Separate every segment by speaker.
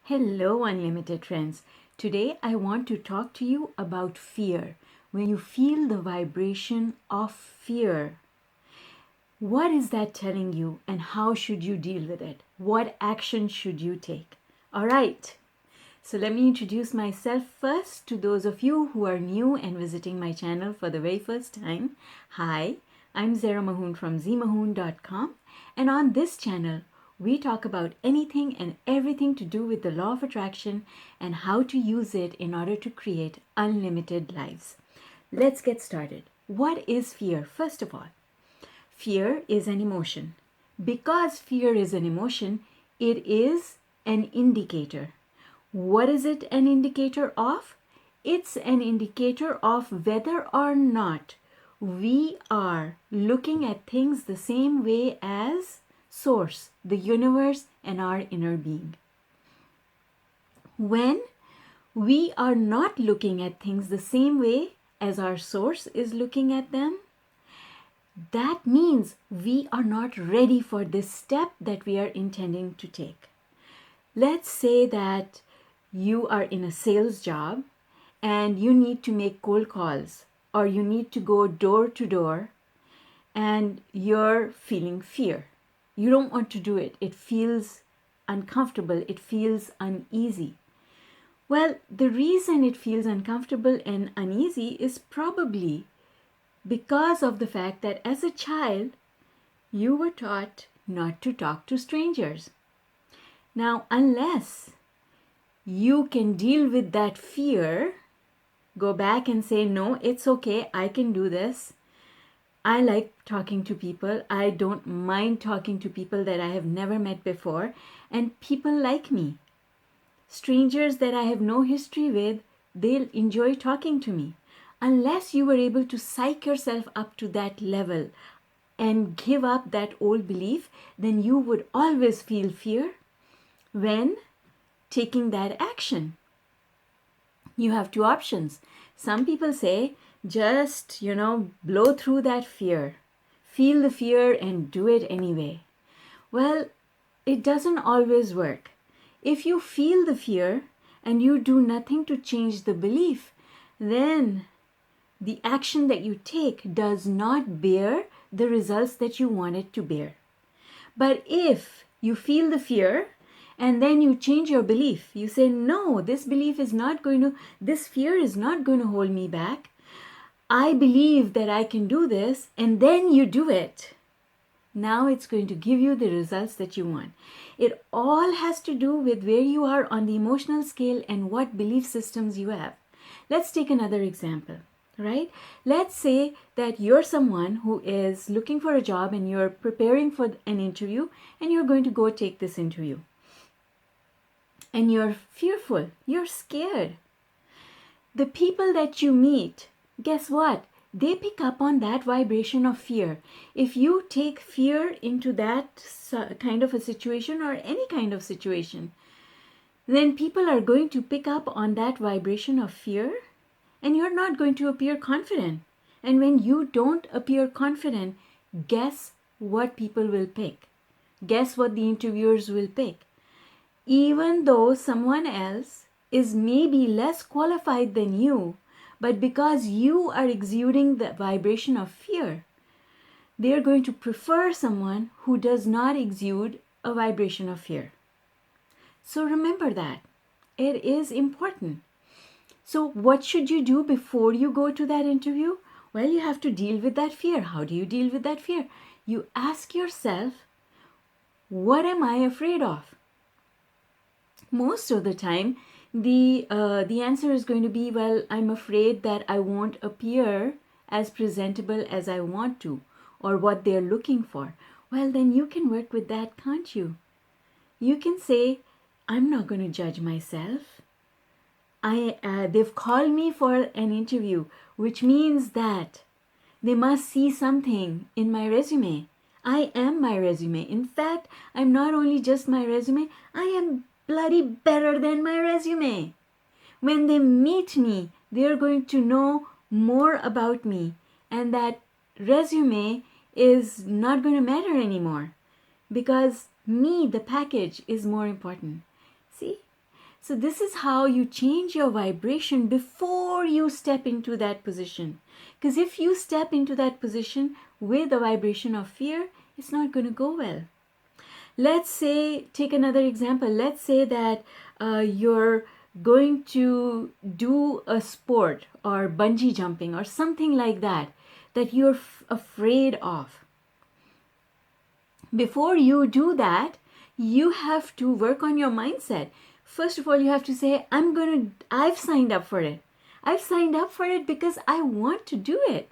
Speaker 1: Hello, unlimited friends. Today I want to talk to you about fear. When you feel the vibration of fear, what is that telling you and how should you deal with it? What action should you take? All right. So let me introduce myself first to those of you who are new and visiting my channel for the very first time. Hi, I'm ZMAHOON from ZMAHOON.com, and on this channel we talk about anything and everything to do with the law of attraction and how to use it in order to create unlimited lives. Let's get started. What is fear? First of all, fear is an emotion. Because fear is an emotion, it is an indicator. What is it an indicator of? It's an indicator of whether or not we are looking at things the same way as Source, the universe, and our inner being. When we are not looking at things the same way as our Source is looking at them, that means we are not ready for this step that we are intending to take. Let's say that you are in a sales job and you need to make cold calls or you need to go door to door and you're feeling fear. You don't want to do it. It feels uncomfortable. It feels uneasy. Well, the reason it feels uncomfortable and uneasy is probably because of the fact that as a child, you were taught not to talk to strangers. Now, unless you can deal with that fear, go back and say, no, it's okay, I can do this. I like talking to people. I don't mind talking to people that I have never met before, and people like me. Strangers that I have no history with, they'll enjoy talking to me. Unless you were able to psych yourself up to that level and give up that old belief, then you would always feel fear when taking that action. You have two options. Some people say, just, blow through that fear. Feel the fear and do it anyway. Well, it doesn't always work. If you feel the fear and you do nothing to change the belief, then the action that you take does not bear the results that you want it to bear. But if you feel the fear and then you change your belief, you say, no, this fear is not going to hold me back. I believe that I can do this, and then you do it. Now it's going to give you the results that you want. It all has to do with where you are on the emotional scale and what belief systems you have. Let's take another example, right? Let's say that you're someone who is looking for a job and you're preparing for an interview and you're going to go take this interview. And you're fearful, you're scared. The people that you meet, guess what? They pick up on that vibration of fear. If you take fear into that kind of a situation or any kind of situation, then people are going to pick up on that vibration of fear and you're not going to appear confident. And when you don't appear confident, guess what people will pick? Guess what the interviewers will pick? Even though someone else is maybe less qualified than you, but because you are exuding the vibration of fear, they are going to prefer someone who does not exude a vibration of fear. So remember that. It is important. So what should you do before you go to that interview? Well, you have to deal with that fear. How do you deal with that fear? You ask yourself, what am I afraid of? Most of the time, the answer is going to be, well, I'm afraid that I won't appear as presentable as I want to or what they're looking for. Well, then you can work with that, can't you? You can say, I'm not going to judge myself. They've called me for an interview, which means that they must see something in my resume. I am my resume. In fact, I'm not only just my resume, I am bloody better than my resume. When they meet me, they're going to know more about me, and that resume is not going to matter anymore because me, the package, is more important. See? So this is how you change your vibration before you step into that position. Because if you step into that position with a vibration of fear, it's not going to go well. Let's say, take another example. Let's say that you're going to do a sport or bungee jumping or something like that, that you're afraid of. Before you do that, you have to work on your mindset. First of all, you have to say, I've signed up for it. I've signed up for it because I want to do it.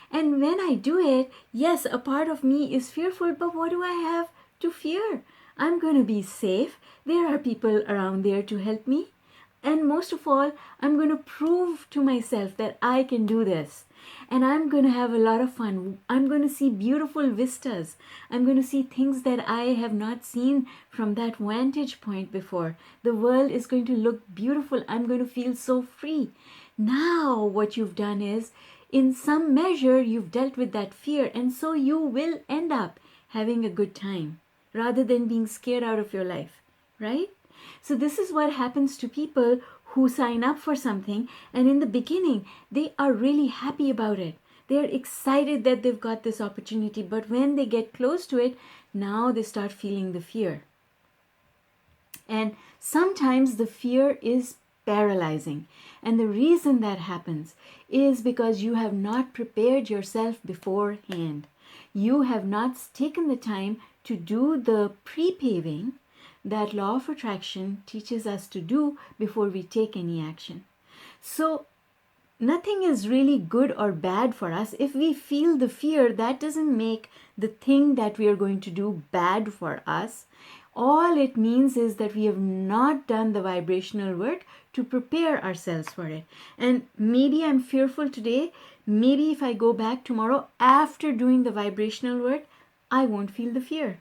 Speaker 1: And when I do it, yes, a part of me is fearful, but what do I have to fear? I'm going to be safe. There are people around there to help me. And most of all, I'm going to prove to myself that I can do this. And I'm going to have a lot of fun. I'm going to see beautiful vistas. I'm going to see things that I have not seen from that vantage point before. The world is going to look beautiful. I'm going to feel so free. Now what you've done is, in some measure, you've dealt with that fear. And so you will end up having a good time rather than being scared out of your life, right? So this is what happens to people who sign up for something, and in the beginning they are really happy about it. They're excited that they've got this opportunity, but when they get close to it, now they start feeling the fear. And sometimes the fear is paralyzing. And the reason that happens is because you have not prepared yourself beforehand. You have not taken the time to do the pre-paving that law of attraction teaches us to do before we take any action. So nothing is really good or bad for us. If we feel the fear, that doesn't make the thing that we are going to do bad for us. All it means is that we have not done the vibrational work to prepare ourselves for it. And maybe I'm fearful today. Maybe if I go back tomorrow after doing the vibrational work, I won't feel the fear.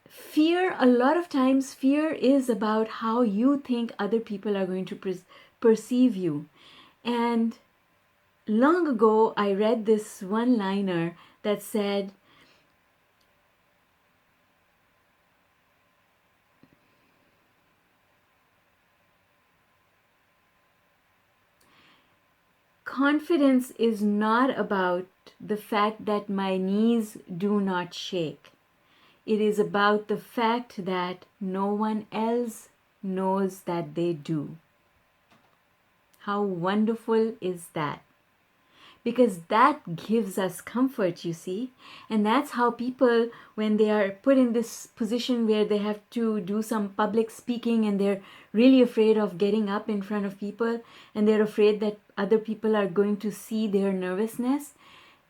Speaker 1: Fear, a lot of times, fear is about how you think other people are going to perceive you. And long ago, I read this one-liner that said, confidence is not about the fact that my knees do not shake. It is about the fact that no one else knows that they do. How wonderful is that? Because that gives us comfort, you see. And that's how people, when they are put in this position where they have to do some public speaking and they're really afraid of getting up in front of people and they're afraid that other people are going to see their nervousness,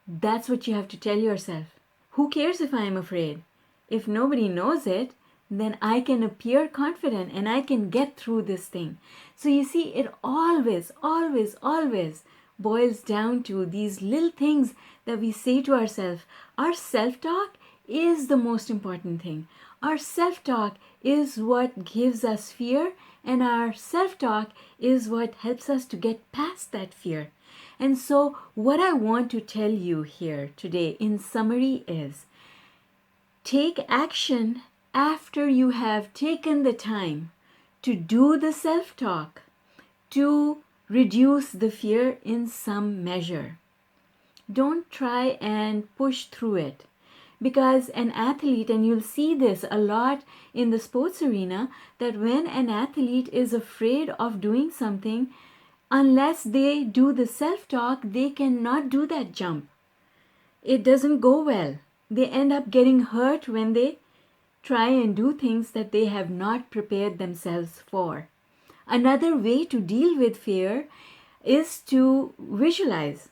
Speaker 1: that's what you have to tell yourself. Who cares if I'm afraid? If nobody knows it, then I can appear confident and I can get through this thing. So you see, it always boils down to these little things that we say to ourselves. Our self-talk is the most important thing. Our self-talk is what gives us fear, and our self-talk is what helps us to get past that fear. And so what I want to tell you here today in summary is, take action after you have taken the time to do the self-talk, to reduce the fear in some measure. Don't try and push through it. Because an athlete, and you'll see this a lot in the sports arena, that when an athlete is afraid of doing something, unless they do the self-talk, they cannot do that jump. It doesn't go well. They end up getting hurt when they try and do things that they have not prepared themselves for. Another way to deal with fear is to visualize.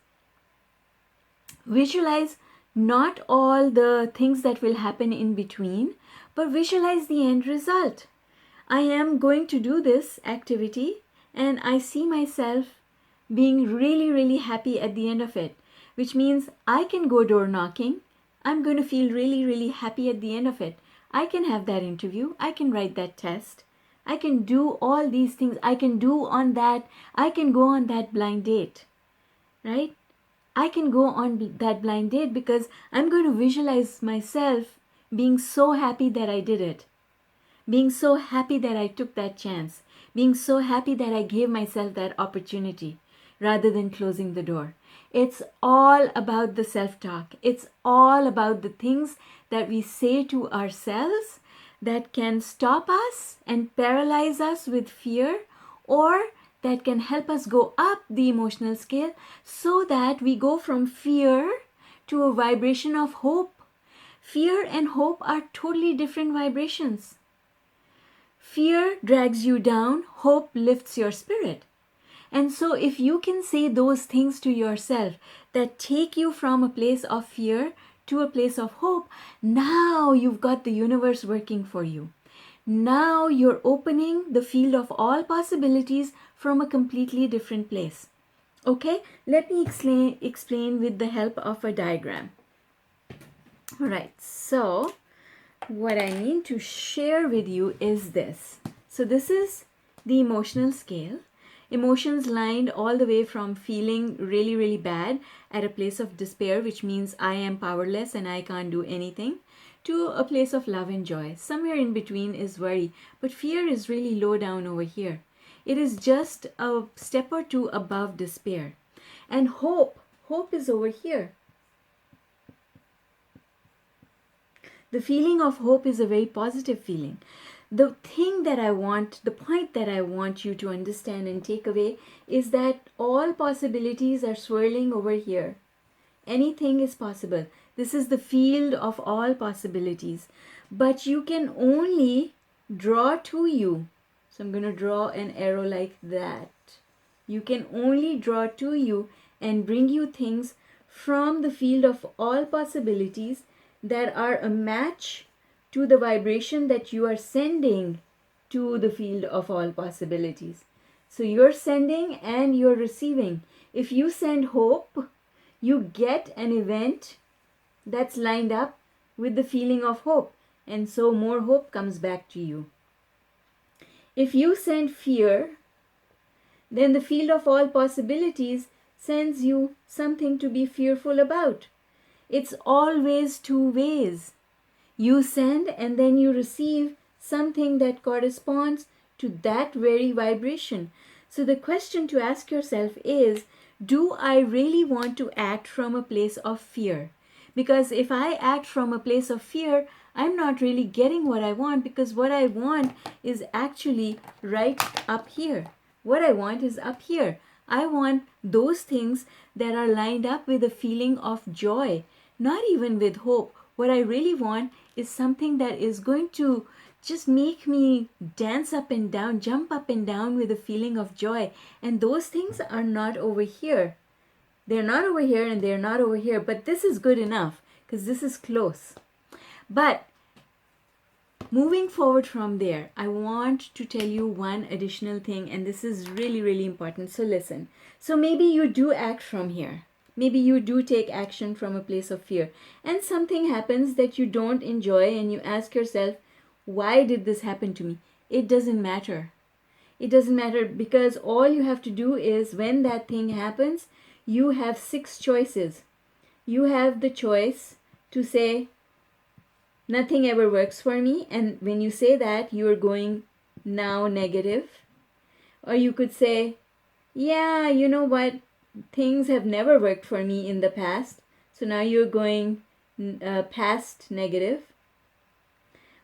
Speaker 1: Visualize not all the things that will happen in between, but visualize the end result. I am going to do this activity and I see myself being really happy at the end of it, which means I can go door knocking. I'm going to feel really happy at the end of it. I can have that interview. I can write that test. I can do all these things. I can go on that blind date, right? I can go on that blind date because I'm going to visualize myself being so happy that I did it. being so happy that I took that chance, being so happy that I gave myself that opportunity rather than closing the door. It's all about the self-talk. It's all about the things that we say to ourselves that can stop us and paralyze us with fear, or that can help us go up the emotional scale so that we go from fear to a vibration of hope. Fear and hope are totally different vibrations. Fear drags you down, hope lifts your spirit. And so if you can say those things to yourself that take you from a place of fear to a place of hope, now you've got the universe working for you. Now you're opening the field of all possibilities from a completely different place. Okay, let me explain with the help of a diagram. All right, so what I mean to share with you is this. So this is the emotional scale. Emotions lined all the way from feeling really, really bad at a place of despair, which means I am powerless and I can't do anything, to a place of love and joy. Somewhere in between is worry, but fear is really low down over here. It is just a step or two above despair. And hope is over here. The feeling of hope is a very positive feeling. The thing that I want, the point that I want you to understand and take away is that all possibilities are swirling over here. Anything is possible. This is the field of all possibilities. But you can only draw to you. So I'm going to draw an arrow like that. You can only draw to you and bring you things from the field of all possibilities that are a match to the vibration that you are sending to the field of all possibilities. So you're sending and you're receiving. If you send hope, you get an event that's lined up with the feeling of hope. And so more hope comes back to you. If you send fear, then the field of all possibilities sends you something to be fearful about. It's always two ways. You send and then you receive something that corresponds to that very vibration. So the question to ask yourself is, do I really want to act from a place of fear? Because if I act from a place of fear, I'm not really getting what I want, because what I want is actually right up here. What I want is up here. I want those things that are lined up with a feeling of joy, not even with hope. What I really want is something that is going to just make me dance up and down, jump up and down with a feeling of joy. And those things are not over here. They're not over here and they're not over here. But this is good enough because this is close. But moving forward from there, I want to tell you one additional thing, and this is really, really important. So listen. So maybe you do act from here. Maybe you do take action from a place of fear, and something happens that you don't enjoy, and you ask yourself, why did this happen to me? It doesn't matter. It doesn't matter, because all you have to do is, when that thing happens, you have 6 choices. You have the choice to say, nothing ever works for me, and when you say that, you are going now negative. Or you could say, yeah, you know what? Things have never worked for me in the past. So now you're going past negative.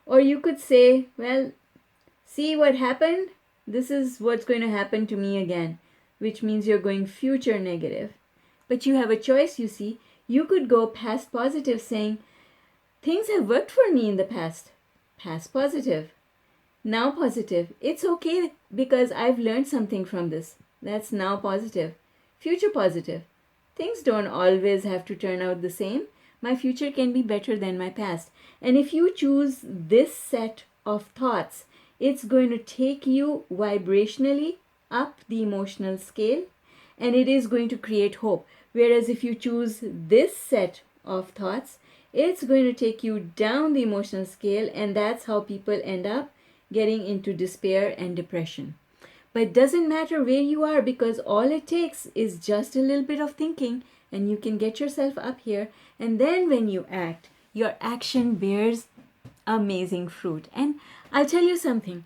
Speaker 1: Or you could say, well, see what happened? This is what's going to happen to me again, which means you're going future negative. But you have a choice, you see. You could go past positive, saying, things have worked for me in the past. Past positive. Now positive. It's okay because I've learned something from this. That's now positive. Future positive. Things don't always have to turn out the same. My future can be better than my past. And if you choose this set of thoughts, it's going to take you vibrationally up the emotional scale, and it is going to create hope. Whereas if you choose this set of thoughts, it's going to take you down the emotional scale, and that's how people end up getting into despair and depression. But it doesn't matter where you are, because all it takes is just a little bit of thinking, and you can get yourself up here. And then when you act, your action bears amazing fruit. And I'll tell you something.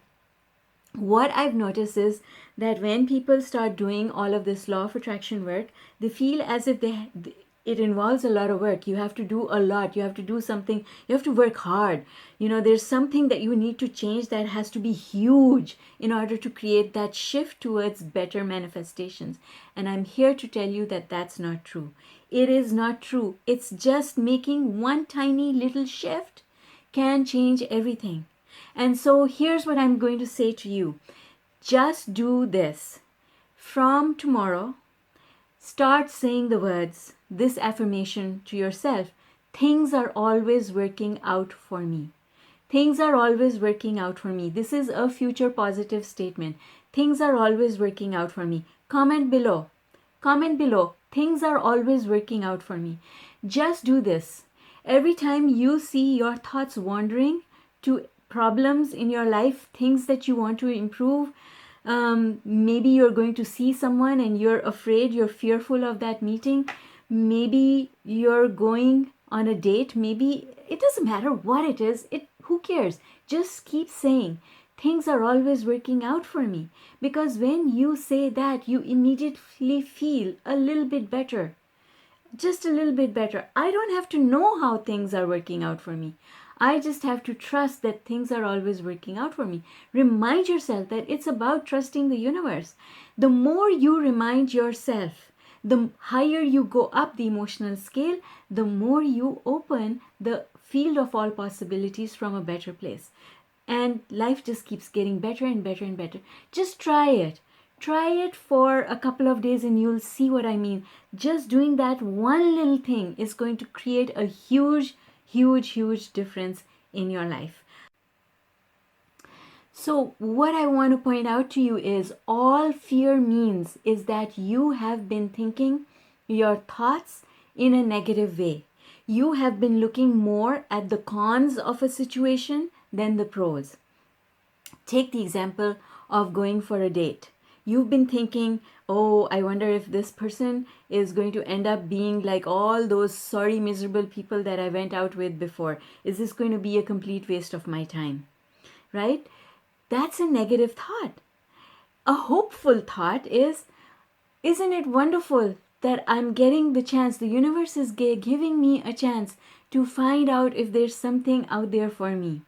Speaker 1: What I've noticed is that when people start doing all of this law of attraction work, they feel as if it involves a lot of work. You have to do a lot. You have to do something. You have to work hard. There's something that you need to change that has to be huge in order to create that shift towards better manifestations. And I'm here to tell you that that's not true. It is not true. It's just making one tiny little shift can change everything. And so here's what I'm going to say to you. Just do this. From tomorrow, start saying the words, this affirmation to yourself. Things are always working out for me. Things are always working out for me. This is a future positive statement. Things are always working out for me. Comment below. Comment below. Things are always working out for me. Just do this. Every time you see your thoughts wandering to problems in your life, things that you want to improve, maybe you're going to see someone and you're afraid, you're fearful of that meeting. Maybe you're going on a date. Maybe it doesn't matter what it is. Who cares? Just keep saying, things are always working out for me. Because when you say that, you immediately feel a little bit better. Just a little bit better. I don't have to know how things are working out for me. I just have to trust that things are always working out for me. Remind yourself that it's about trusting the universe. The more you remind yourself, the higher you go up the emotional scale, the more you open the field of all possibilities from a better place. And life just keeps getting better and better and better. Just try it. Try it for a couple of days and you'll see what I mean. Just doing that one little thing is going to create a huge difference in your life. So what I want to point out to you is all fear means is that you have been thinking your thoughts in a negative way. You have been looking more at the cons of a situation than the pros. Take the example of going for a date. You've been thinking, oh, I wonder if this person is going to end up being like all those sorry, miserable people that I went out with before. Is this going to be a complete waste of my time? Right? That's a negative thought. A hopeful thought is, isn't it wonderful that I'm getting the chance, the universe is giving me a chance to find out if there's something out there for me.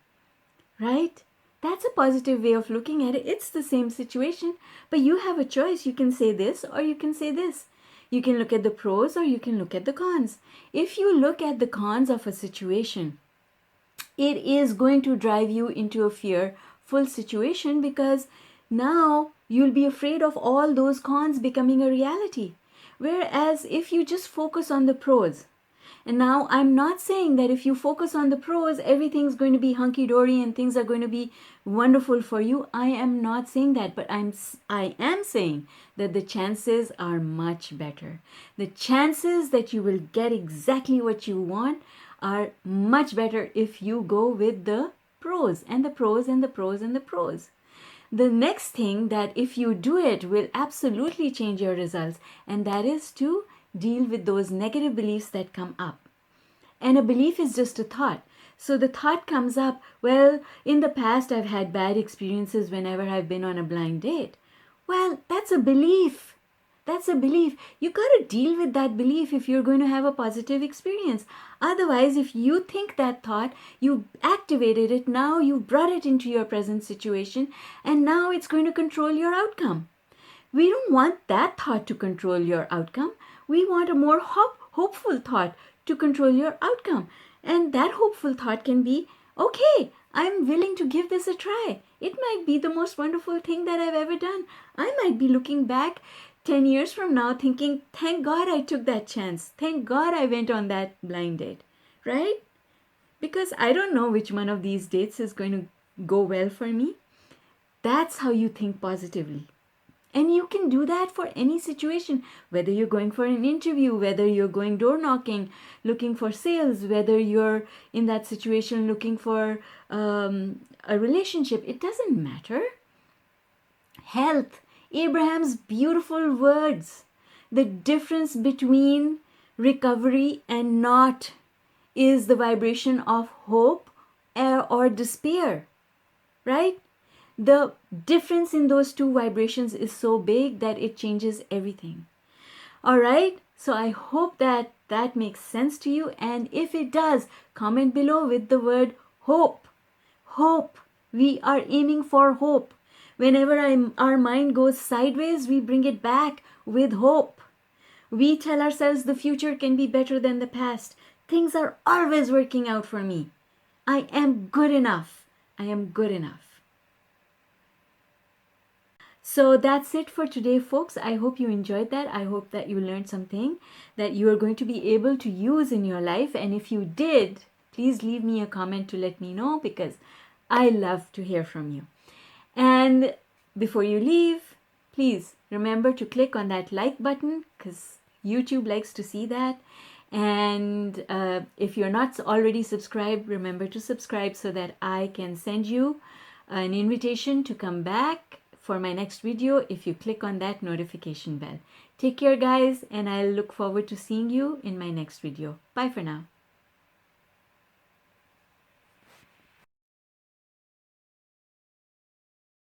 Speaker 1: Right? That's a positive way of looking at it. It's the same situation, but you have a choice. You can say this or you can say this. You can look at the pros or you can look at the cons. If you look at the cons of a situation, it is going to drive you into a fearful situation because now you'll be afraid of all those cons becoming a reality. Whereas if you just focus on the pros, and now I'm not saying that if you focus on the pros, everything's going to be hunky-dory and things are going to be wonderful for you. I am not saying that, but I am saying that the chances are much better. The chances that you will get exactly what you want are much better if you go with the pros and the pros and the pros and the pros. The next thing that if you do it will absolutely change your results, and that is to deal with those negative beliefs that come up. And a belief is just a thought. So the thought comes up, well, in the past I've had bad experiences whenever I've been on a blind date. Well, that's a belief. That's a belief. You got to deal with that belief if you're going to have a positive experience. Otherwise, if you think that thought, you activated it, now you've brought it into your present situation, and now it's going to control your outcome. We don't want that thought to control your outcome. We want a more hopeful thought to control your outcome. And that hopeful thought can be, okay, I'm willing to give this a try. It might be the most wonderful thing that I've ever done. I might be looking back 10 years from now thinking, thank God I took that chance. Thank God I went on that blind date, right? Because I don't know which one of these dates is going to go well for me. That's how you think positively. And you can do that for any situation, whether you're going for an interview, whether you're going door knocking, looking for sales, whether you're in that situation looking for a relationship. It doesn't matter. Health, Abraham's beautiful words. The difference between recovery and not is the vibration of hope or despair, right? The difference in those two vibrations is so big that it changes everything. All right, so I hope that that makes sense to you, and if it does, comment below with the word hope. Hope. We are aiming for hope. Whenever our mind goes sideways, we bring it back with hope. We tell ourselves the future can be better than the past. Things are always working out for me. I am good enough. I am good enough. So that's it for today, folks. I hope you enjoyed that. I hope that you learned something that you are going to be able to use in your life. And if you did, please leave me a comment to let me know, because I love to hear from you. And before you leave, please remember to click on that like button, because YouTube likes to see that. And if you're not already subscribed, remember to subscribe so that I can send you an invitation to come back for my next video if you click on that notification bell. Take care, guys, and I'll look forward to seeing you in my next video. Bye for now.